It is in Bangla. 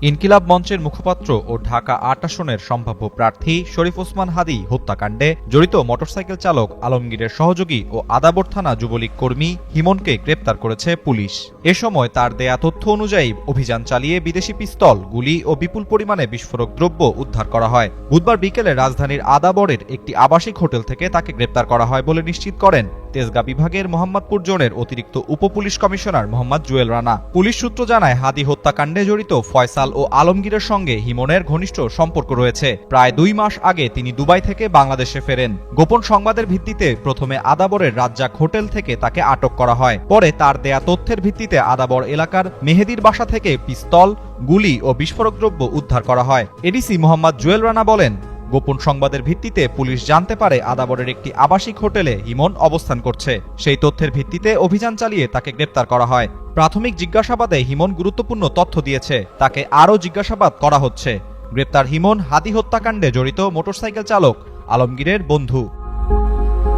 ইনকিলাব মঞ্চের মুখপাত্র ও ঢাকা ৮ আসনের সম্ভাব্য প্রার্থী শরীফ ওসমান হাদী হত্যাকাণ্ডে জড়িত মোটরসাইকেল চালক আলমগীরের সহযোগী ও আদাবর থানা যুবলীগ কর্মী হিমনকে গ্রেপ্তার করেছে পুলিশ। এ সময় তার দেয়া তথ্য অনুযায়ী অভিযান চালিয়ে বিদেশি পিস্তল, গুলি ও বিপুল পরিমাণে বিস্ফোরক দ্রব্য উদ্ধার করা হয়। বুধবার বিকেলে রাজধানীর আদাবরের একটি আবাসিক হোটেল থেকে তাকে গ্রেপ্তার করা হয় বলে নিশ্চিত করেন তেজগাঁ বিভাগের মোহাম্মদপুর জোনের অতিরিক্ত উপপুলিশ কমিশনার মোহাম্মদ জুয়েল রানা। পুলিশ সূত্র জানায়, হাদী হত্যাকাণ্ডে জড়িত ফয়সাল ও আলমগীরের সঙ্গে হিমনের ঘনিষ্ঠ সম্পর্ক রয়েছে। প্রায় 2 মাস আগে তিনি দুবাই থেকে বাংলাদেশে ফেরেন। গোপন সংবাদের ভিত্তিতে প্রথমে আদাবরের রাজ্জাক হোটেল থেকে তাকে আটক করা হয়। পরে তার দেয়া তথ্যের ভিত্তিতে আদাবর এলাকার মেহেদির বাসা থেকে পিস্তল, গুলি ও বিস্ফোরক দ্রব্য উদ্ধার করা হয়। এডিসি মোহাম্মদ জুয়েল রানা বলেন, গোপন সংবাদের ভিত্তিতে পুলিশ জানতে পারে আদাবরের একটি আবাসিক হোটেলে হিমন অবস্থান করছে। সেই তথ্যের ভিত্তিতে অভিযান চালিয়ে তাকে গ্রেপ্তার করা হয়। প্রাথমিক জিজ্ঞাসাবাদে হিমন গুরুত্বপূর্ণ তথ্য দিয়েছে। তাকে আরও জিজ্ঞাসাবাদ করা হচ্ছে। গ্রেপ্তার হিমন হাদী হত্যাকাণ্ডে জড়িত মোটরসাইকেল চালক আলমগীরের বন্ধু।